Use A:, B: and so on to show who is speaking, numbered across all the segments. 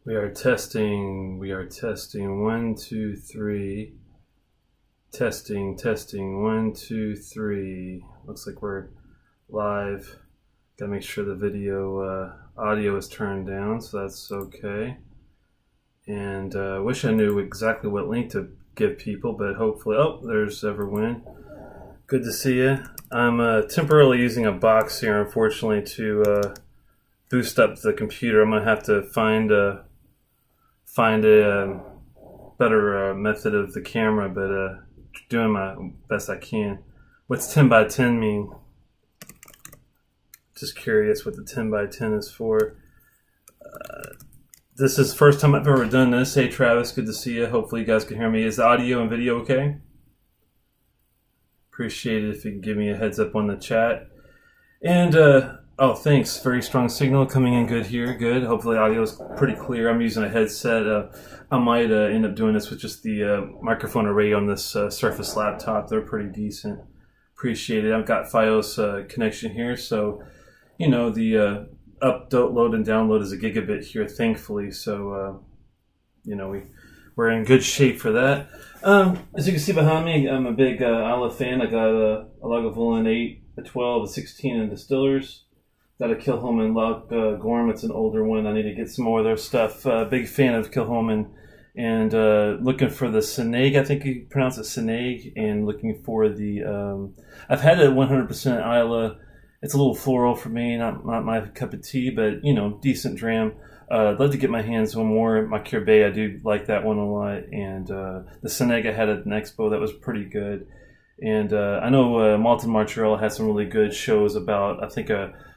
A: We are testing. We are testing. 1, 2, 3. Testing, testing. 1, 2, 3. Looks like we're live. Gotta make sure the video audio is turned down, so that's okay. And wish I knew exactly what link to give people, but hopefully, oh, there's everyone. Good to see you. I'm temporarily using a box here, unfortunately, to boost up the computer. I'm gonna have to find a better method of the camera, but doing my best I can. What's 10 by 10 mean? Just curious what the 10 by 10 is for. This is the first time I've ever done this. Hey Travis, good to see you. Hopefully you guys can hear me. Is the audio and video okay? Appreciate it if you can give me a heads up on the chat. And oh, thanks. Very strong signal coming in good here. Good. Hopefully audio is pretty clear. I'm using a headset. I might end up doing this with just the microphone array on this Surface laptop. They're pretty decent. Appreciate it. I've got FiOS connection here, so you know the upload and download is a gigabit here, thankfully. So you know we're in good shape for that. As you can see behind me, I'm a big Isla fan. I got a Lagavulin 8, a 12, a 16, and Distillers. Got a Kilchoman Loch Gorm. It's an older one. I need to get some more of their stuff. Big fan of Kilchoman. And looking for the Seneg, I think you pronounce it Seneg. And looking for the... I've had a 100% Isla. It's a little floral for me. Not my cup of tea, but, you know, decent dram. I'd love to get my hands on more. My Cure Bay, I do like that one a lot. And the Seneg I had at an expo, that was pretty good. And I know Malton Montreal has some really good shows about, I think,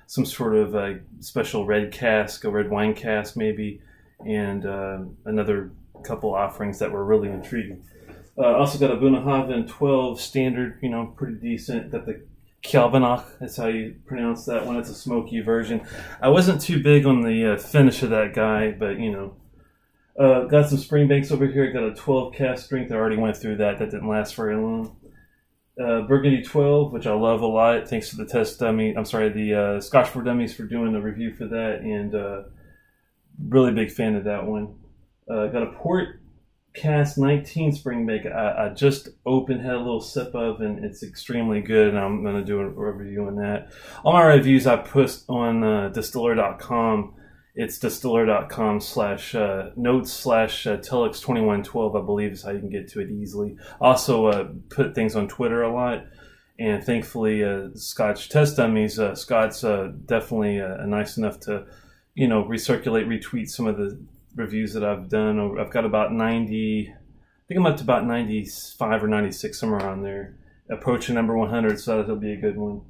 A: some sort of special red cask, a red wine cask maybe, and another couple offerings that were really intriguing. Also got a Bunnahabhain 12 standard, you know, pretty decent. Got the Kjalvanach, that's how you pronounce that one. It's a smoky version. I wasn't too big on the finish of that guy, but you know. Got some Springbanks over here. Got a 12 cask strength. I already went through that. That didn't last very long. Burgundy 12, which I love a lot. Thanks to the test dummy. I'm sorry, the Scotch for Dummies for doing the review for that, and really big fan of that one. Got a Port Cask 19 Springbank. I just opened, had a little sip of, and it's extremely good. And I'm going to do a review on that. All my reviews I post on distiller.com. It's distiller.com/notes/Telex2112, I believe is how you can get to it easily. Also, put things on Twitter a lot. And thankfully, Scotch Test Dummies, Scott's definitely nice enough to, you know, recirculate, retweet some of the reviews that I've done. I've got about 90, I think I'm up to about 95 or 96, somewhere around there. Approaching number 100, so that'll be a good one.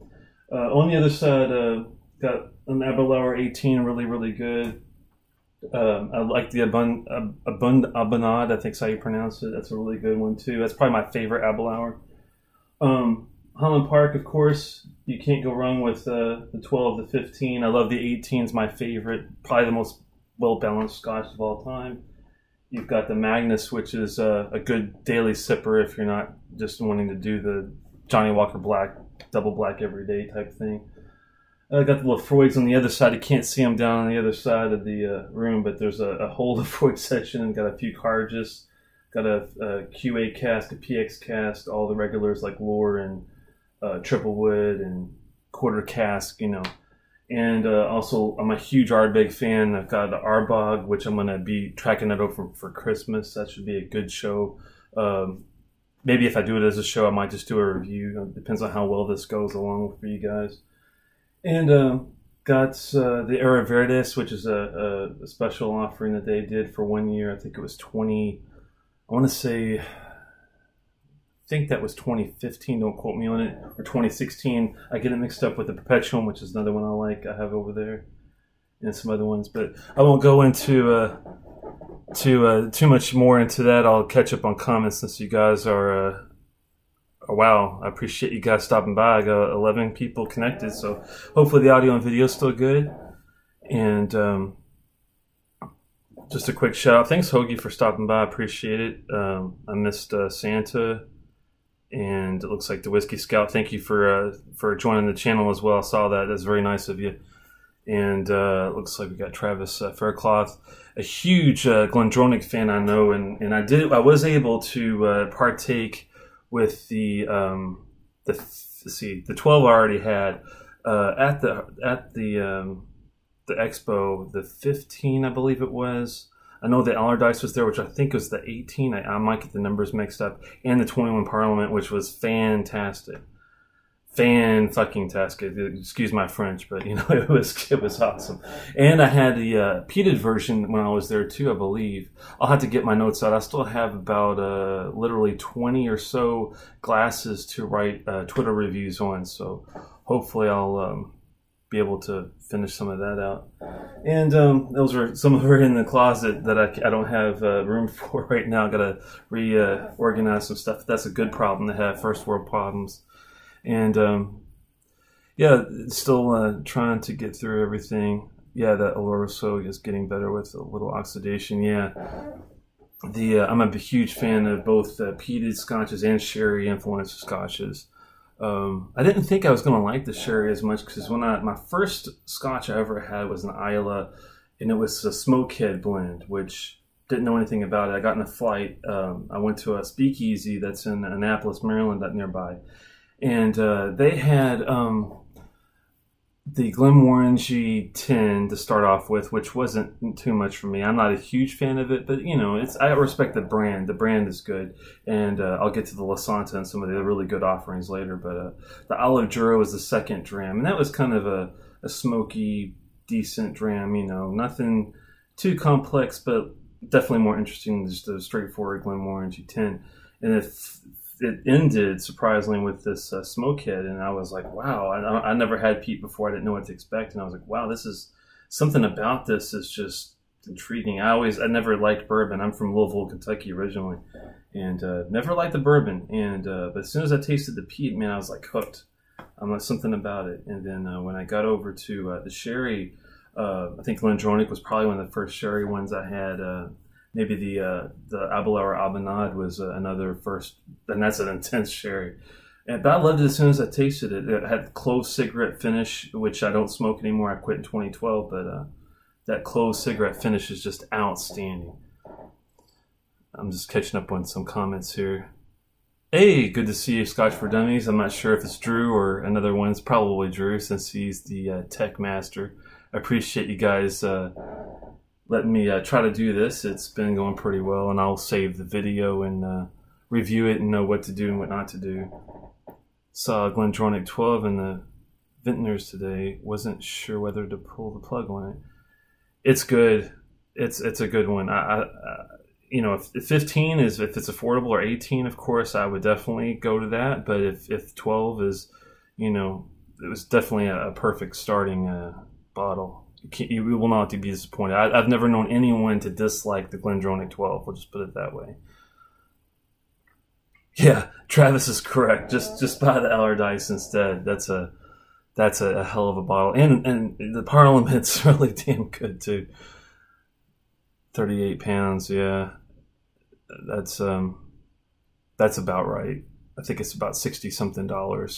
A: On the other side, got an Abelauer 18, really, really good. I like the Abunad, I think is how you pronounce it. That's a really good one, too. That's probably my favorite Abelauer. Holland Park, of course. You can't go wrong with the 12, the 15. I love the 18, is my favorite. Probably the most well-balanced Scotch of all time. You've got the Magnus, which is a good daily sipper if you're not just wanting to do the Johnny Walker Black, double black every day type thing. I got the Lafroigs on the other side. You can't see them down on the other side of the room, but there's a whole Lafroig section, and got a few Carges. Got a QA cask, a PX cask, all the regulars like Lore and Triple Wood and Quarter Cask, you know. And also, I'm a huge Ardbeg fan. I've got the Arbog, which I'm going to be tracking that over for Christmas. That should be a good show. Maybe if I do it as a show, I might just do a review. It depends on how well this goes along for you guys. And got the Era Verdis, which is a special offering that they did for 1 year. I think it was 20, I want to say, I think that was 2015, don't quote me on it, or 2016. I get it mixed up with the Perpetuum, which is another one I like. I have over there, and some other ones. But I won't go into too much more into that. I'll catch up on comments since you guys are... wow, I appreciate you guys stopping by. I got 11 people connected, so hopefully the audio and video is still good. And just a quick shout out. Thanks, Hoagie, for stopping by. I appreciate it. I missed Santa, and it looks like the Whiskey Scout. Thank you for joining the channel as well. I saw that. That's very nice of you. And looks like we got Travis Faircloth, a huge Glendronach fan, I know, and I was able to partake with the 12 I already had at the expo, the 15 I believe it was. I know the Allardyce was there, which I think was the 18. I might get the numbers mixed up, and the 21 Parliament, which was fantastic. Fan-fucking-tastic. Excuse my French, but it was awesome. And I had the peated version when I was there too, I believe. I'll have to get my notes out. I still have about literally 20 or so glasses to write Twitter reviews on, so hopefully I'll be able to finish some of that out. And those are some of them in the closet that I don't have room for right now. I gotta reorganize some stuff. That's a good problem to have, first world problems. And yeah, still trying to get through everything. Yeah, that Oloroso is getting better with a little oxidation. Yeah, I'm a huge fan of both peated scotches and sherry influenced scotches. I didn't think I was going to like the sherry as much because my first scotch I ever had was an Islay, and it was a smokehead blend, which didn't know anything about it. I got in a flight. I went to a speakeasy that's in Annapolis, Maryland, up nearby. And they had the Glenmorangie 10 to start off with, which wasn't too much for me. I'm not a huge fan of it, but I respect the brand. The brand is good, and I'll get to the La Santa and some of the really good offerings later. But the Olive Jura was the second dram, and that was kind of a smoky, decent dram. Nothing too complex, but definitely more interesting than just a straightforward Glenmorangie 10. And it ended surprisingly with this smokehead, and I was like, wow, I never had peat before. I didn't know what to expect, and I was like, wow, this is something about this is just intriguing. I never liked bourbon. I'm from Louisville, Kentucky originally, and never liked the bourbon. And but as soon as I tasted the peat, man, I was like hooked. I'm like, something about it. And then when I got over to the sherry, I think Glendronach was probably one of the first sherry ones I had. Maybe the Abelard or Abenade was another first, and that's an intense sherry. But I loved it as soon as I tasted it. It had clove cigarette finish, which I don't smoke anymore. I quit in 2012, but that clove cigarette finish is just outstanding. I'm just catching up on some comments here. Hey, good to see you, Scotch for Dummies. I'm not sure if it's Drew or another one. It's probably Drew since he's the tech master. I appreciate you guys letting me try to do this. It's been going pretty well, and I'll save the video and review it and know what to do and what not to do. Saw Glendronach 12 in the Vintners today. Wasn't sure whether to pull the plug on it. It's good. It's a good one. If 15 is, if it's affordable, or 18, of course, I would definitely go to that. But if 12 is, it was definitely a perfect starting bottle. You will not be disappointed. I've never known anyone to dislike the Glendronach 12. We'll just put it that way. Yeah, Travis is correct. Just buy the Allardyce instead. That's a hell of a bottle, and the Parliament's really damn good too. 38 pounds. Yeah, that's about right. I think it's about $60-something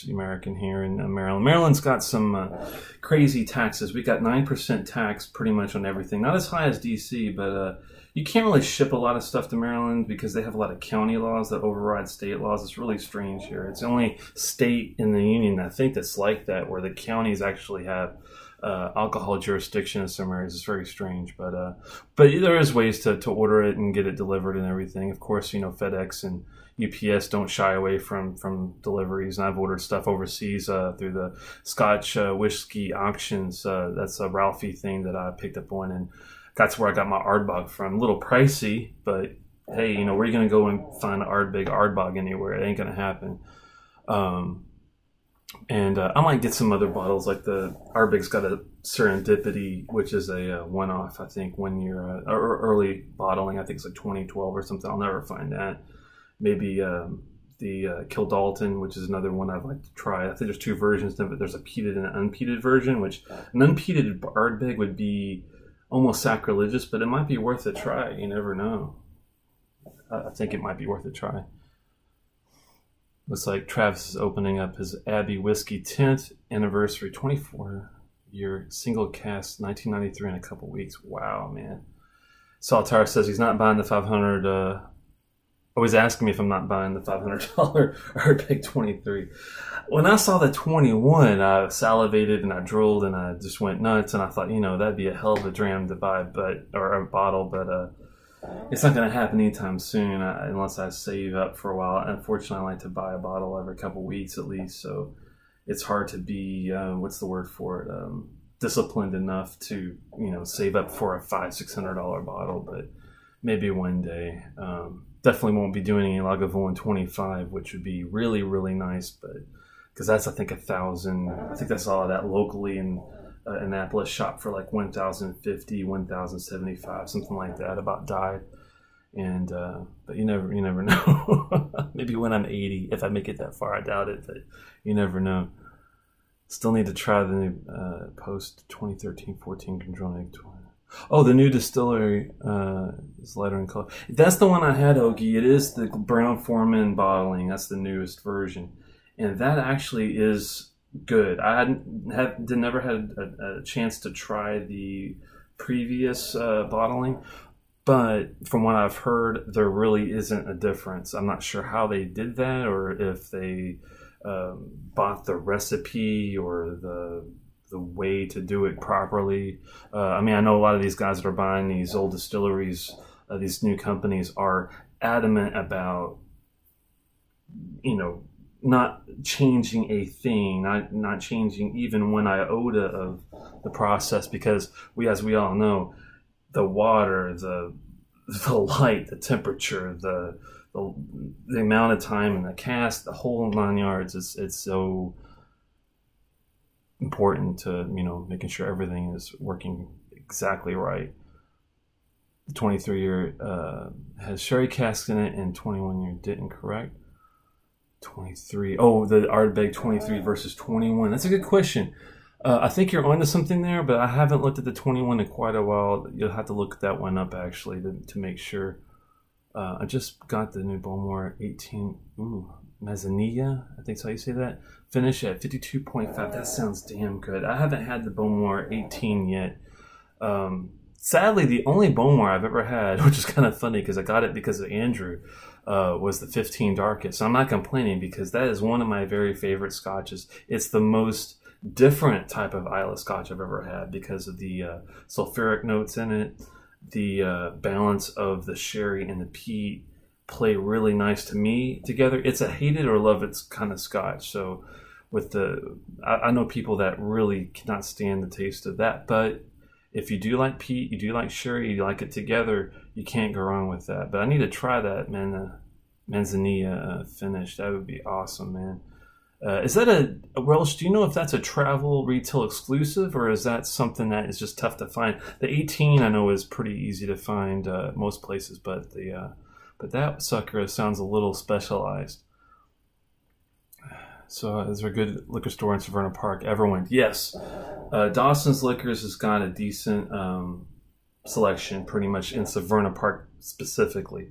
A: American here in Maryland. Maryland's got some crazy taxes. We got 9% tax pretty much on everything. Not as high as DC, but you can't really ship a lot of stuff to Maryland because they have a lot of county laws that override state laws. It's really strange here. It's the only state in the union, I think, that's like that, where the counties actually have alcohol jurisdiction in some areas. It's very strange, but there is ways to order it and get it delivered and everything. Of course, FedEx and UPS don't shy away from deliveries, and I've ordered stuff overseas through the Scotch Whisky auctions. That's a Ralphie thing that I picked up on, and that's where I got my Ardbeg from. A little pricey, but hey, where are you going to go and find an Ardbeg anywhere? It ain't going to happen. And I might get some other bottles, like the Ardbeg's got a Serendipity, which is a one-off, I think, 1 year, or early bottling. I think it's like 2012 or something. I'll never find that. Maybe the Kildalton, which is another one I'd like to try. I think there's two versions of it. There's a peated and an unpeated version, which an unpeated Ardbeg would be almost sacrilegious, but it might be worth a try. You never know. I think it might be worth a try. Looks like Travis is opening up his Abbey Whiskey 10th anniversary, 24 year single cask, 1993 in a couple weeks. Wow, man. Saltire says he's not buying the 500. Always asking me if I'm not buying the $500 Ardbeg 23. When I saw the 21, I salivated and I drooled and I just went nuts. And I thought, that'd be a hell of a dram to buy, or a bottle, but it's not going to happen anytime soon unless I save up for a while. Unfortunately, I like to buy a bottle every couple weeks at least, so it's hard to be what's the word for it? Disciplined enough to save up for a $500-600 bottle, but maybe one day. Definitely won't be doing any Lagavulin 25, which would be really, really nice, but because that's, I think, 1,000. I think that's all of that locally in Annapolis, shop for like 1,050, 1,075, something like that. About died, and but you never know. Maybe when I'm 80, if I make it that far, I doubt it, but you never know. Still need to try the new post 2013-14 Condronic 20. Oh, the new distillery is lighter in color. That's the one I had, Ogie. It is the Brown-Forman bottling. That's the newest version. And that actually is good. I never had a chance to try the previous bottling. But from what I've heard, there really isn't a difference. I'm not sure how they did that, or if they bought the recipe or the way to do it properly. I know a lot of these guys that are buying these old distilleries, these new companies, are adamant about, not changing a thing, not changing even 1 iota of the process, because as we all know, the water, the light, the temperature, the amount of time in the cask, the whole 9 yards, it's so important to making sure everything is working exactly right. The 23-year has sherry casks in it, and 21-year didn't. Correct. 23. Oh, the Ardbeg 23 versus 21. That's a good question. I think you're onto something there, but I haven't looked at the 21 in quite a while. You'll have to look that one up actually to make sure. I just got the new Bowmore 18. Mezzanilla, I think that's how you say that. Finish at 52.5. That sounds damn good. I haven't had the Bowmore 18 yet. Sadly, the only Bowmore I've ever had, which is kind of funny because I got it because of Andrew, was the 15 Darkest. So I'm not complaining because that is one of my very favorite scotches. It's the most different type of Islay Scotch I've ever had because of the sulfuric notes in it, the balance of the sherry and the peat play really nice to me together. It's a hate it or love it kind of scotch. So I know people that really cannot stand the taste of that, but if you do like peat, you do like sherry, you like it together, you can't go wrong with that. But I need to try that Manzanilla finish. That would be awesome, man. Is that Welsh, do you know if that's a travel retail exclusive, or is that something that is just tough to find? The 18 I know is pretty easy to find most places, but that sucker sounds a little specialized. So is there a good liquor store in Severna Park? Everwent, yes. Dawson's Liquors has got a decent selection pretty much in Severna Park specifically.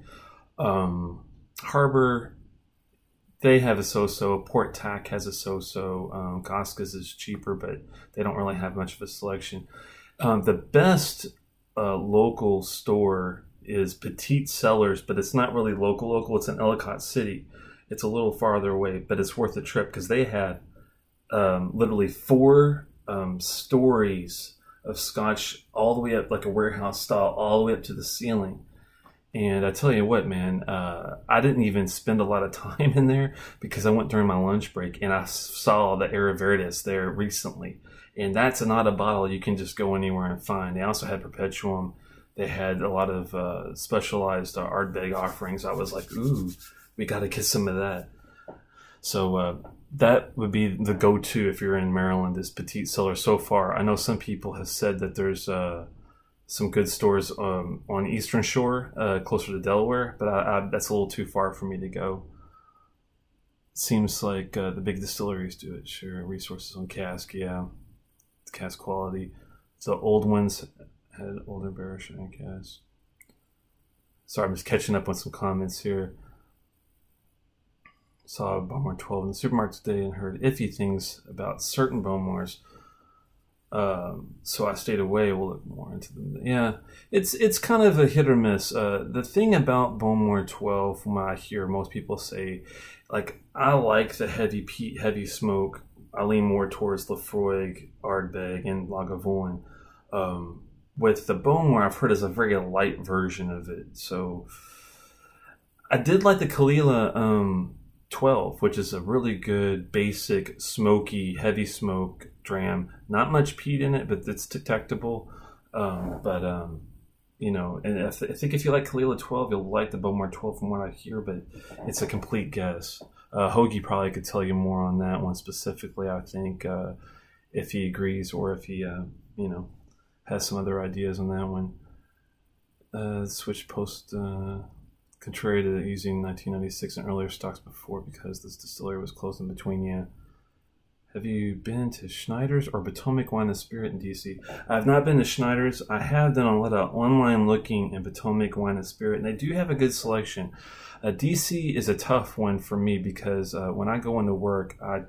A: Harbor, they have a so-so. Port Tack has a so-so. Costco's is cheaper, but they don't really have much of a selection. The best local store is Petite Cellars, but it's not really local. It's in Ellicott City. It's a little farther away, but it's worth the trip because they had literally 4 stories of scotch all the way up, like a warehouse style, all the way up to the ceiling. And I tell you what, man, I didn't even spend a lot of time in there because I went during my lunch break and I saw the Era Veritas there recently. And that's not a bottle you can just go anywhere and find. They also had Perpetuum. They had a lot of specialized Ardbeg offerings. I was like, ooh, we got to get some of that. So that would be the go-to if you're in Maryland, is Petite Cellar so far. I know some people have said that there's some good stores on Eastern Shore, closer to Delaware, but that's a little too far for me to go. Seems like the big distilleries do it. Sure, resources on cask, yeah. Cask quality. So old ones had older bearish and cask. Sorry, I'm just catching up on some comments here. Saw Bowmore 12 in the supermarket today and heard iffy things about certain Bowmores. So I stayed away. We'll look more into them. Yeah, it's kind of a hit or miss. The thing about Bowmore 12, from what I hear most people say, like, I like the heavy peat, heavy smoke. I lean more towards Laphroaig, Ardbeg, and Lagavulin. With the Bowmore, I've heard is a very light version of it. So I did like the Kalila 12, which is a really good, basic, smoky, heavy smoke dram. Not much peat in it, but it's detectable. You know, and I think if you like Kalila 12, you'll like the Bowmore 12 from what I hear, but it's a complete guess. Hoagie probably could tell you more on that one specifically, I think, if he agrees or if he, you know, has some other ideas on that one. Switch post, contrary to using 1996 and earlier stocks before because this distillery was closed in between, yeah. Have you been to Schneider's or Potomac Wine and Spirit in DC? I've not been to Schneider's. I have done a lot of online looking in Potomac Wine and Spirit, and they do have a good selection. DC is a tough one for me because when I go into work, I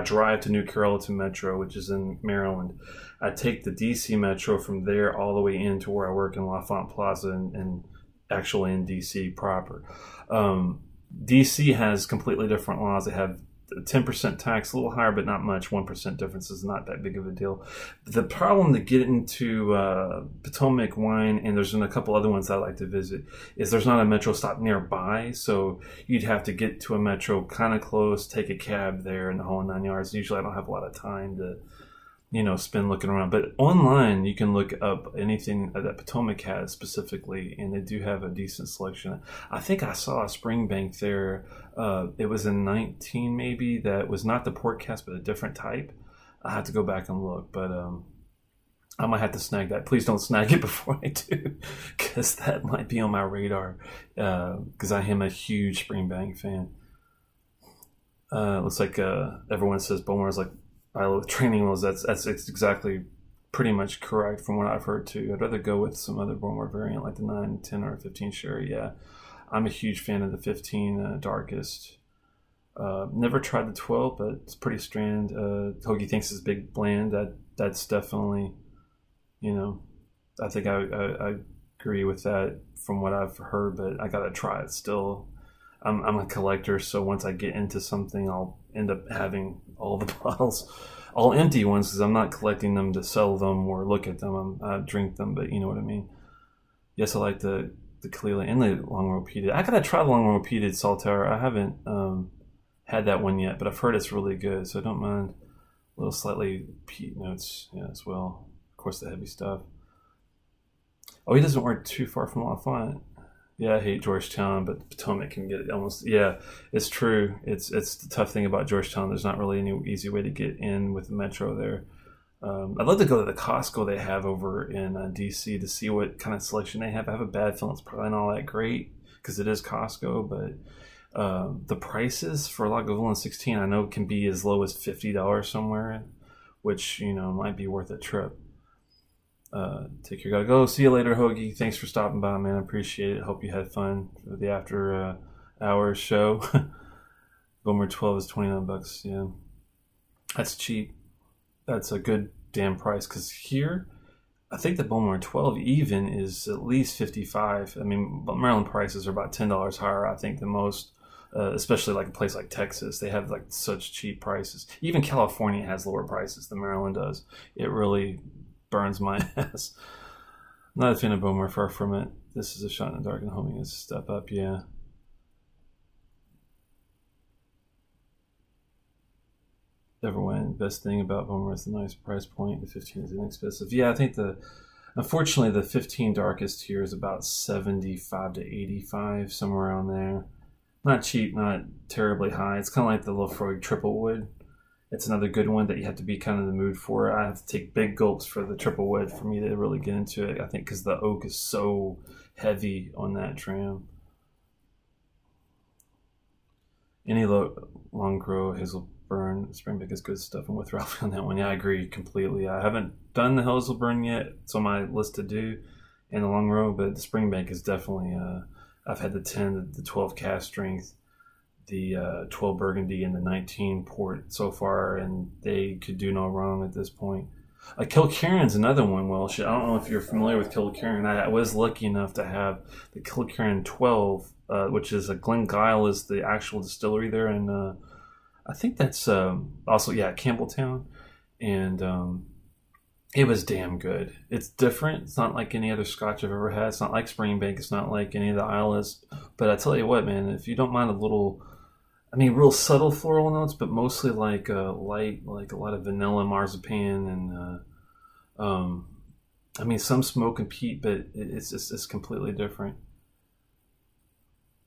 A: drive to New Carrollton Metro, which is in Maryland. I take the DC Metro from there all the way into where I work in L'Enfant Plaza and actually in DC proper. DC has completely different laws. They have 10% tax, a little higher, but not much. 1% difference is not that big of a deal. The problem to get into Potomac Wine, and there's a couple other ones I like to visit, is there's not a metro stop nearby, so you'd have to get to a metro kind of close, take a cab there, and the whole 9 yards. Usually I don't have a lot of time to, you know, spend looking around. But online, you can look up anything that Potomac has specifically, and they do have a decent selection. I think I saw a Springbank there. It was in 19 maybe, that was not the port cask, but a different type. I have to go back and look, but I might have to snag that. Please don't snag it before I do, because that might be on my radar, because I am a huge Springbank fan. Looks like everyone says Bowmore is like Isla with training wheels. That's exactly pretty much correct from what I've heard too. I'd rather go with some other Bowmore variant like the 9, 10, or 15 sherry. Yeah, I'm a huge fan of the 15 darkest. Never tried the 12, but it's pretty strand. Hoagie thinks it's big blend. That's definitely, you know, I think I agree with that from what I've heard, but I gotta try it still. I'm a collector, so once I get into something, I'll end up having all the bottles, all empty ones, because I'm not collecting them to sell them or look at them. I drink them, but you know what I mean. Yes, I like the Kalila and the long row peated. I gotta try the long row peated Saltire. I haven't had that one yet, but I've heard it's really good, so I don't mind a little slightly peat notes, yeah, as well. Of course, the heavy stuff. Oh, he doesn't work too far from L'Enfant. Yeah, I hate Georgetown, but Potomac can get it almost. Yeah, it's true. It's the tough thing about Georgetown. There's not really any easy way to get in with the metro there. I'd love to go to the Costco they have over in DC to see what kind of selection they have. I have a bad feeling it's probably not all that great because it is Costco, but the prices for Lagavulin 16 I know can be as low as $50 somewhere, which, you know, might be worth a trip. Take care, gotta go. See you later, Hoagie. Thanks for stopping by, man. I appreciate it. Hope you had fun for the after hours show. Bowmore 12 is $29. Yeah, that's cheap. That's a good damn price, because here I think the Bowmore 12 even is at least $55. I mean, Maryland prices are about $10 higher, I think, than most. Especially like a place like Texas, they have like such cheap prices. Even California has lower prices than Maryland does. It really burns my ass. Not a fan of Bowmore, far from it. This is a shot in the dark, and homing is a step up, yeah. Never went. Best thing about Bowmore is the nice price point. The 15 is inexpensive. Yeah, I think unfortunately the 15 darkest here is about 75 to 85, somewhere around there. Not cheap, not terribly high. It's kind of like the Laphroaig Triple Wood. It's another good one that you have to be kind of in the mood for. I have to take big gulps for the Triple Wood for me to really get into it, I think, because the oak is so heavy on that dram. Any long grow, Hazelburn, Springbank is good stuff. I'm with Ralphie on that one. Yeah, I agree completely. I haven't done the Hazelburn yet. It's on my list to do in the long row, but the Springbank is definitely, I've had the 10, the 12 cast strength, the 12 Burgundy, and the 19 port so far, and they could do no wrong at this point. Kilkerran's another one, Welsh. I don't know if you're familiar with Kilkerran. I was lucky enough to have the Kilkerran 12, which is a Glengyle is the actual distillery there, and I think that's also, yeah, Campbelltown. And it was damn good. It's different. It's not like any other Scotch I've ever had. It's not like Springbank. It's not like any of the Islas. But I tell you what, man, if you don't mind a little, I mean, real subtle floral notes, but mostly like light, like a lot of vanilla, marzipan, and I mean, some smoke and peat, but it's completely different.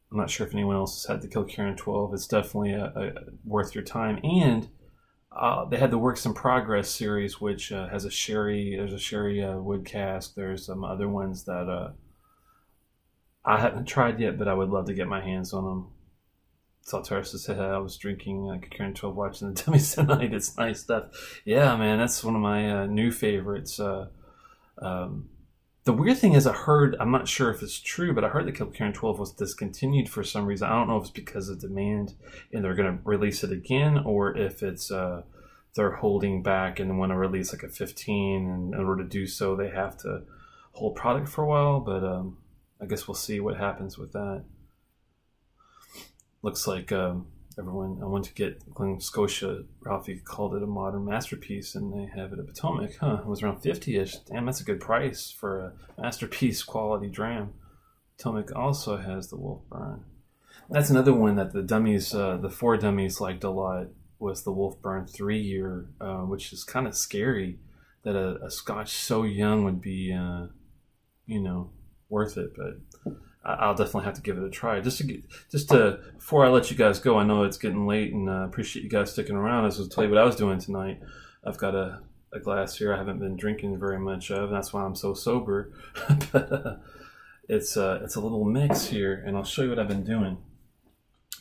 A: I'm not sure if anyone else has had the Kilkerran 12. It's definitely worth your time. And they had the Works in Progress series, which has a sherry. There's a sherry wood cask. There's some other ones that I haven't tried yet, but I would love to get my hands on them. Saltarsa said I was drinking Kilkerran 12 watching the dummies tonight. It's nice stuff. Yeah, man, that's one of my new favorites. The weird thing is, I'm not sure if it's true, but I heard the Kilkerran 12 was discontinued for some reason. I don't know if it's because of demand and they're going to release it again, or if it's they're holding back and want to release like a 15, and in order to do so, they have to hold product for a while. But I guess we'll see what happens with that. Looks like everyone, I went to get Glen Scotia. Ralphie called it a modern masterpiece, and they have it at Potomac. It was around 50-ish. Damn, that's a good price for a masterpiece quality dram. Potomac also has the Wolf Burn. That's another one that the dummies, the 4 dummies liked a lot, was the Wolf Burn 3-year, which is kind of scary that a Scotch so young would be, worth it, but I'll definitely have to give it a try. Just to before I let you guys go, I know it's getting late, and I appreciate you guys sticking around. I was going to tell you what I was doing tonight. I've got a glass here I haven't been drinking very much of, and that's why I'm so sober. But it's a little mix here, and I'll show you what I've been doing.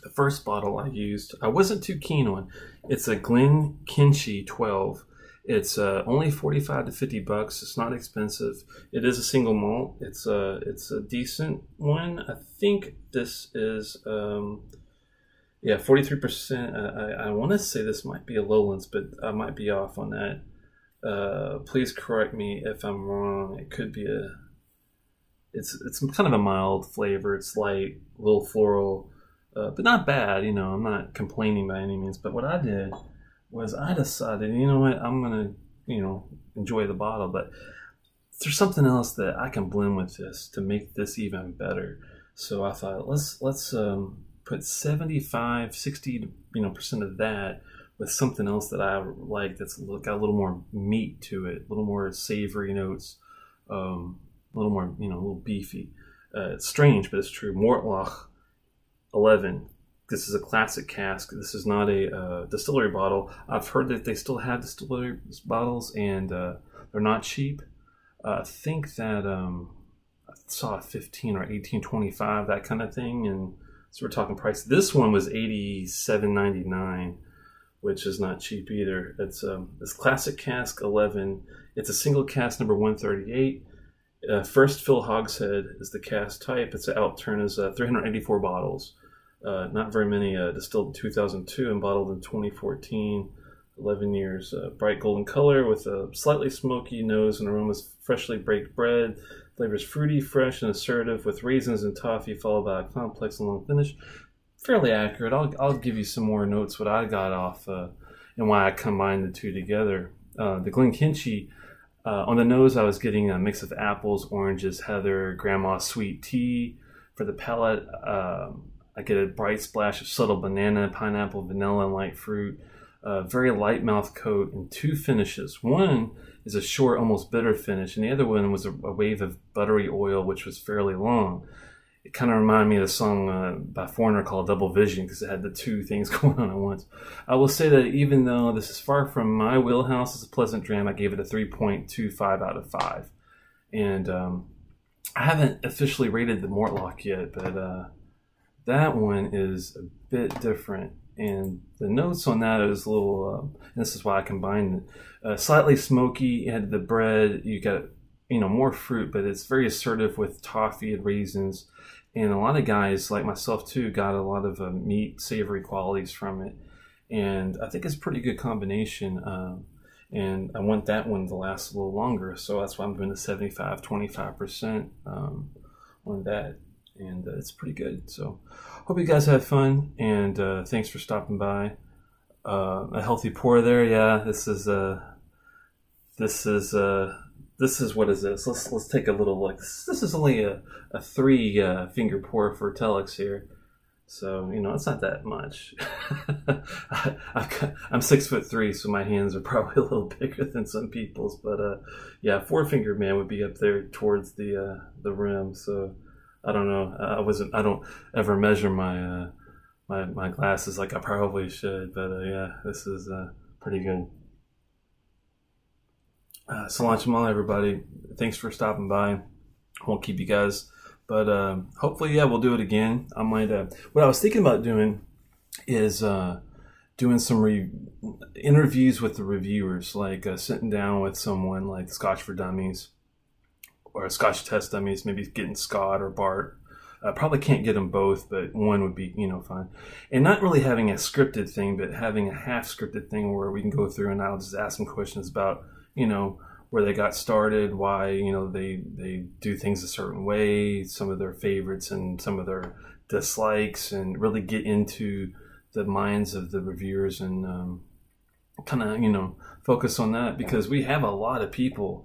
A: The first bottle I used, I wasn't too keen on. It's a Glenkinchie 12. It's only $45 to $50. It's not expensive. It is a single malt. It's a decent one. I think this is 43%. I want to say this might be a Lowlands, but I might be off on that. Please correct me if I'm wrong. It could be it's kind of a mild flavor. It's light, a little floral, but not bad. I'm not complaining by any means. But what I did was I decided, you know what, I'm going to, enjoy the bottle, but there's something else that I can blend with this to make this even better. So I thought, let's put 60% of that with something else that I like that's got a little more meat to it, a little more savory notes, a little more, a little beefy. It's strange, but it's true. Mortlach 11. This is a classic cask. This is not a distillery bottle. I've heard that they still have distillery bottles, and they're not cheap. I think that I saw 15 or 18.25, that kind of thing, and so we're talking price. This one was $87.99, which is not cheap either. It's this classic cask 11. It's a single cask number 138. First fill hogshead is the cask type. Its outturn is 384 bottles. Not very many, distilled in 2002 and bottled in 2014, 11 years. Bright golden color with a slightly smoky nose and aromas freshly baked bread. Flavors fruity, fresh, and assertive with raisins and toffee, followed by a complex and long finish. Fairly accurate. I'll give you some more notes what I got off and why I combined the two together. The Glenkinchie, on the nose I was getting a mix of apples, oranges, heather, grandma's sweet tea. For the palate, I get a bright splash of subtle banana, pineapple, vanilla, and light fruit. Very light mouth coat and 2 finishes. One is a short, almost bitter finish, and the other one was a wave of buttery oil, which was fairly long. It kind of reminded me of the song by Foreigner called Double Vision, because it had the 2 things going on at once. I will say that even though this is far from my wheelhouse as a pleasant dram, I gave it a 3.25 out of 5. And I haven't officially rated the Mortlach yet, but that one is a bit different, and the notes on that is a little, and this is why I combined it, slightly smoky. You had the bread, you got, more fruit, but it's very assertive with toffee and raisins, and a lot of guys, like myself too, got a lot of meat, savory qualities from it, and I think it's a pretty good combination. and I want that one to last a little longer. So that's why I'm doing the 75-25% on that, and it's pretty good. So hope you guys had fun, and thanks for stopping by. A healthy pour there, yeah. This is what is this? Let's take a little look. This is only a 3 finger pour for Telex here. So, you know, it's not that much. I'm 6'3", so my hands are probably a little bigger than some people's. But yeah, 4-finger man would be up there towards the rim. So I don't know. I don't ever measure my my glasses like I probably should. But yeah, this is pretty good. Salam Jamal, everybody. Thanks for stopping by. I won't keep you guys. But hopefully, yeah, we'll do it again. I might. What I was thinking about doing is doing some interviews with the reviewers, like sitting down with someone like Scotch for Dummies or Scotch Test Dummies, maybe getting Scott or Bart. Probably can't get them both, but one would be, you know, fine. And not really having a scripted thing, but having a half-scripted thing where we can go through and I'll just ask them questions about, you know, where they got started, why, you know, they do things a certain way, some of their favorites and some of their dislikes, and really get into the minds of the reviewers and kind of, you know, focus on that, because we have a lot of people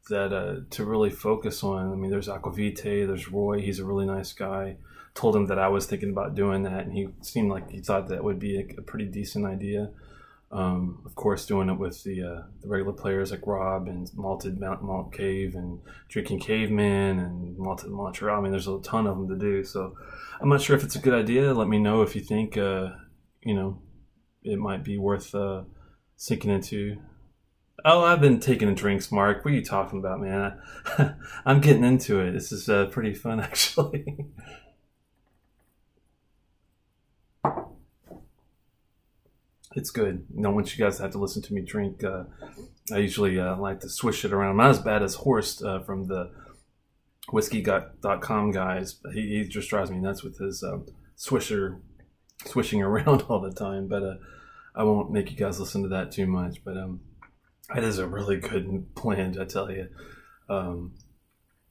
A: that to really focus on. I mean, there's Aquavite, there's Roy, he's a really nice guy. Told him that I was thinking about doing that, and he seemed like he thought that would be a pretty decent idea. Of course, doing it with the regular players like Rob and Malted Malt Cave and Drinking Caveman and Malted Montreal. I mean, there's a ton of them to do. So I'm not sure if it's a good idea. Let me know if you think, you know, it might be worth sinking into. Oh, I've been taking drinks, Mark. What are you talking about, man? I'm getting into it. This is pretty fun, actually. It's good. You don't want you guys to have to listen to me drink. I usually like to swish it around. I'm not as bad as Horst from the whiskey.com guys. He just drives me nuts with his swishing around all the time. But I won't make you guys listen to that too much. But it is a really good blend, I tell you. I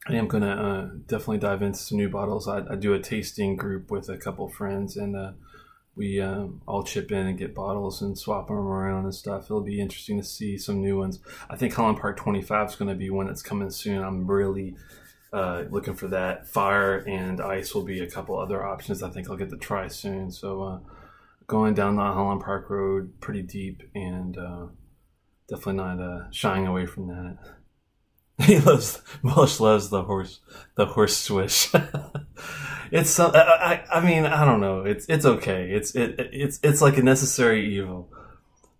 A: am going to definitely dive into some new bottles. I do a tasting group with a couple friends, and we all chip in and get bottles and swap them around and stuff. It'll be interesting to see some new ones. I think Holland Park 25 is going to be one that's coming soon. I'm really looking for that. Fire and ice will be a couple other options I think I'll get to try soon. So going down the Holland Park Road pretty deep, and definitely not shying away from that. Welsh loves the horse swish. It's I mean, I don't know. It's okay. It's like a necessary evil.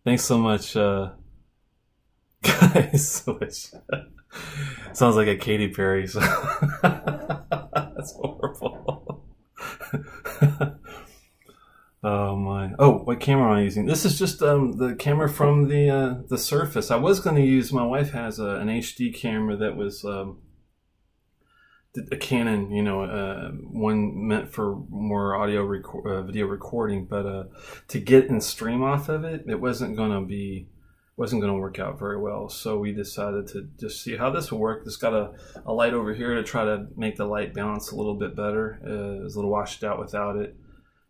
A: Thanks so much, guys. Swish. Sounds like a Katy Perry song. That's horrible. Oh my! Oh, what camera am I using? This is just the camera from the Surface. I was going to use. My wife has an HD camera that was a Canon, you know, one meant for more audio video recording, but to get and stream off of it, it wasn't going to work out very well. So we decided to just see how this will work. It's got a light over here to try to make the light balance a little bit better. It was a little washed out without it.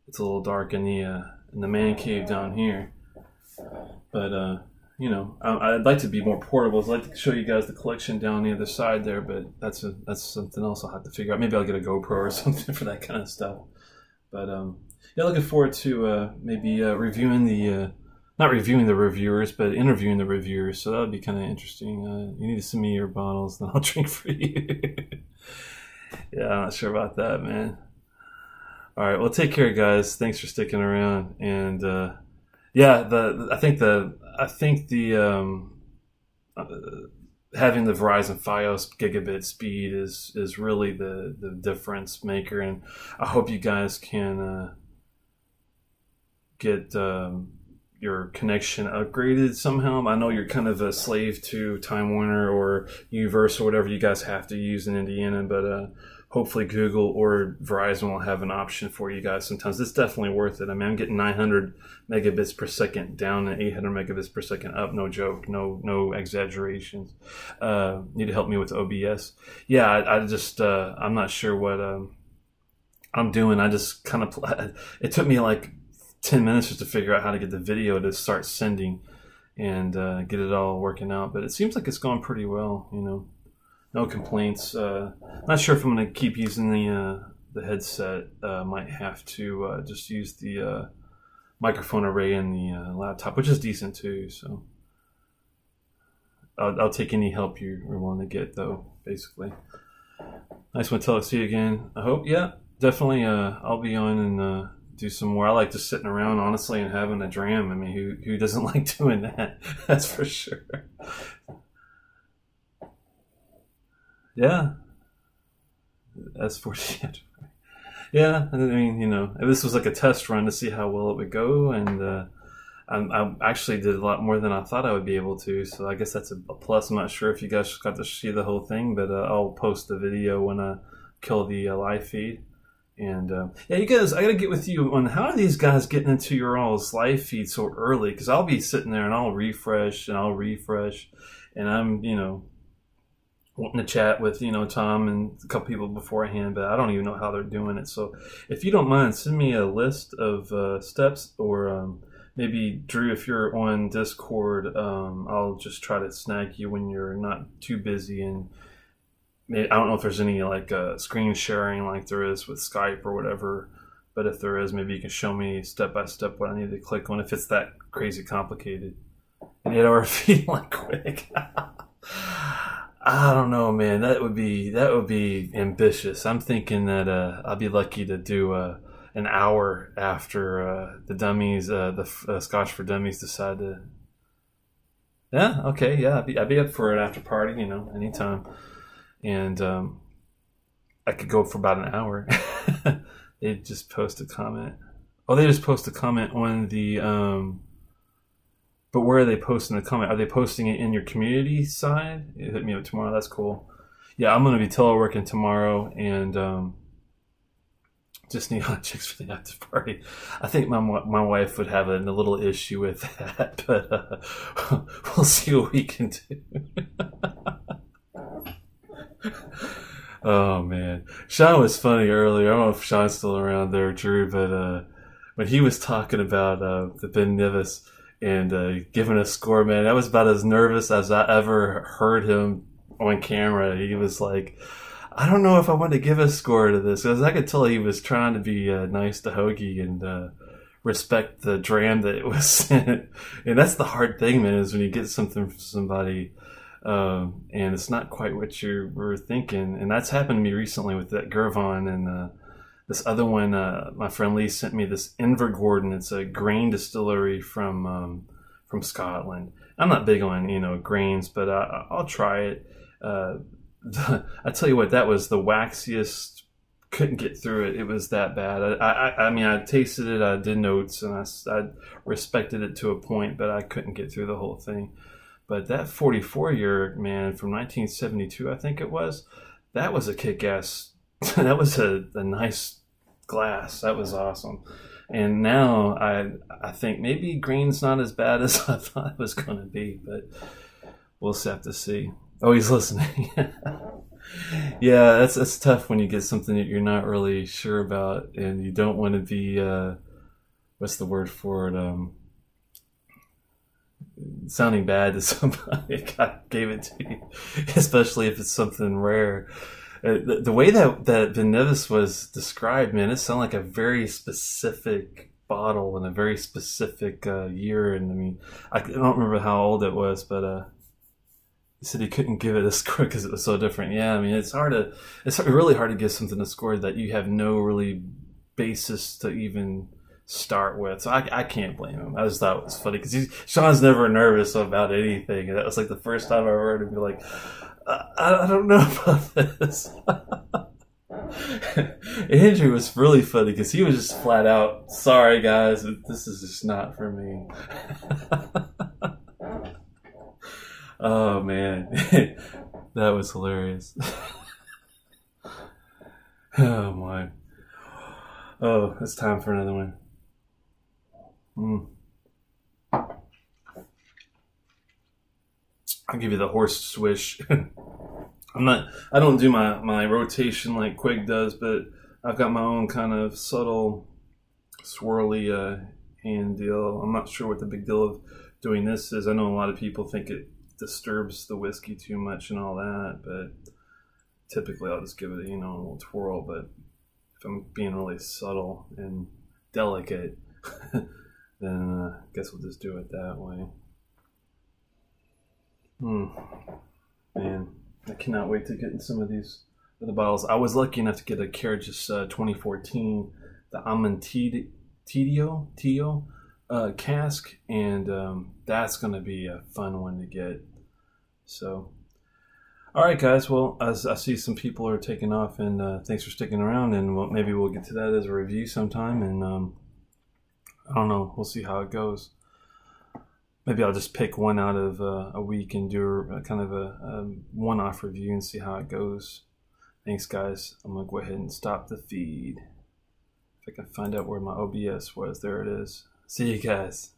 A: It's a little dark in the man cave down here, but you know, I'd like to be more portable. I'd like to show you guys the collection down the other side there, but that's something else I'll have to figure out. Maybe I'll get a GoPro or something for that kind of stuff. But yeah, looking forward to maybe reviewing not reviewing the reviewers, but interviewing the reviewers. So that would be kind of interesting. You need to send me your bottles, then I'll drink for you. Yeah, I'm not sure about that, man. All right, well, take care, guys. Thanks for sticking around. And yeah, I think the having the Verizon Fios gigabit speed is really the difference maker. And I hope you guys can get your connection upgraded somehow. I know you're kind of a slave to Time Warner or Uverse or whatever you guys have to use in Indiana, but hopefully Google or Verizon will have an option for you guys sometimes. It's definitely worth it. I mean, I'm getting 900 megabits per second down and 800 megabits per second up. No joke. No exaggerations. Need to help me with OBS. Yeah, I just, I'm not sure what I'm doing. I just kind of, it took me like 10 minutes just to figure out how to get the video to start sending and get it all working out. But it seems like it's going pretty well, you know. No complaints. Not sure if I'm going to keep using the headset. Might have to just use the microphone array in the laptop, which is decent too. So I'll take any help you're willing to get, though. Basically, nice one, Telex. See you again. I hope. Yeah, definitely. I'll be on and do some more. I like just sitting around, honestly, and having a dram. I mean, who doesn't like doing that? That's for sure. Yeah, S40. Yeah, I mean, you know, this was like a test run to see how well it would go, and I actually did a lot more than I thought I would be able to. So I guess that's a plus. I'm not sure if you guys got to see the whole thing, but I'll post the video when I kill the live feed. And yeah, you guys, I gotta get with you on how are these guys getting into your all's live feed so early? Because I'll be sitting there and I'll refresh, and I'm, you know, wanting to chat with, you know, Tom and a couple people beforehand, but I don't even know how they're doing it. So if you don't mind, send me a list of steps, or maybe Drew, if you're on Discord, I'll just try to snag you when you're not too busy. And maybe, I don't know if there's any like screen sharing like there is with Skype or whatever, but if there is, maybe you can show me step by step what I need to click on if it's that crazy complicated. And 8 hour feed like quick. I don't know, man. That would be ambitious. I'm thinking that I'll be lucky to do an hour after the dummies, the Scotch for Dummies decide to. Yeah, okay, yeah, I'd be up for an after party, you know, anytime, and I could go for about an hour. They just post a comment. Oh, they just post a comment on the. But where are they posting the comment? Are they posting it in your community side? It hit me up tomorrow. That's cool. Yeah, I'm going to be teleworking tomorrow, and just need hot chicks for the after party. I think my wife would have a little issue with that, but we'll see what we can do. Oh, man. Sean was funny earlier. I don't know if Sean's still around there, Drew, but when he was talking about the Ben Nevis and giving a score, man, that was about as nervous as I ever heard him on camera. He was like, I don't know if I want to give a score to this, because I could tell he was trying to be nice to Hoagie and respect the dram that it was sent. And that's the hard thing, man, is when you get something from somebody and it's not quite what you were thinking. And that's happened to me recently with that Gervon and this other one. My friend Lee sent me this Invergordon. It's a grain distillery from Scotland. I'm not big on, you know, grains, but I'll try it. I tell you what, that was the waxiest. Couldn't get through it. It was that bad. I mean, I tasted it. I did notes, and I respected it to a point, but I couldn't get through the whole thing. But that 44-year, man, from 1972, I think it was, that was a kick-ass. That was a nice glass. That was awesome. And now I think maybe green's not as bad as I thought it was going to be, but we'll just have to see. Oh, he's listening. Yeah, that's tough when you get something that you're not really sure about, and you don't want to be what's the word for it? Sounding bad to somebody. God gave it to you, especially if it's something rare. The way that Ben Nevis was described, man, it sounded like a very specific bottle and a very specific year. And I mean, I don't remember how old it was, but he said he couldn't give it a score because it was so different. Yeah, I mean, it's really hard to give something a score that you have no really basis to even start with. So I can't blame him. I just thought it was funny because Sean's never nervous about anything, and that was like the first time I heard him be like, I don't know about this. Andrew was really funny because he was just flat out, sorry guys, this is just not for me. Oh man, that was hilarious. Oh my. Oh, it's time for another one. I'll give you the horse swish. I don't do my rotation like Quig does, but I've got my own kind of subtle swirly hand deal. I'm not sure what the big deal of doing this is. I know a lot of people think it disturbs the whiskey too much and all that, but typically I'll just give it, a little twirl. But if I'm being really subtle and delicate, then I guess we'll just do it that way. Man, I cannot wait to get in some of these other bottles. I was lucky enough to get a Carriage's 2014, the Tio cask, and that's going to be a fun one to get. So, all right, guys. Well, as I see some people are taking off, and thanks for sticking around, and maybe we'll get to that as a review sometime, and I don't know. We'll see how it goes. Maybe I'll just pick one out of a week and do a kind of a one-off review and see how it goes. Thanks, guys. I'm going to go ahead and stop the feed. If I can find out where my OBS was. There it is. See you guys.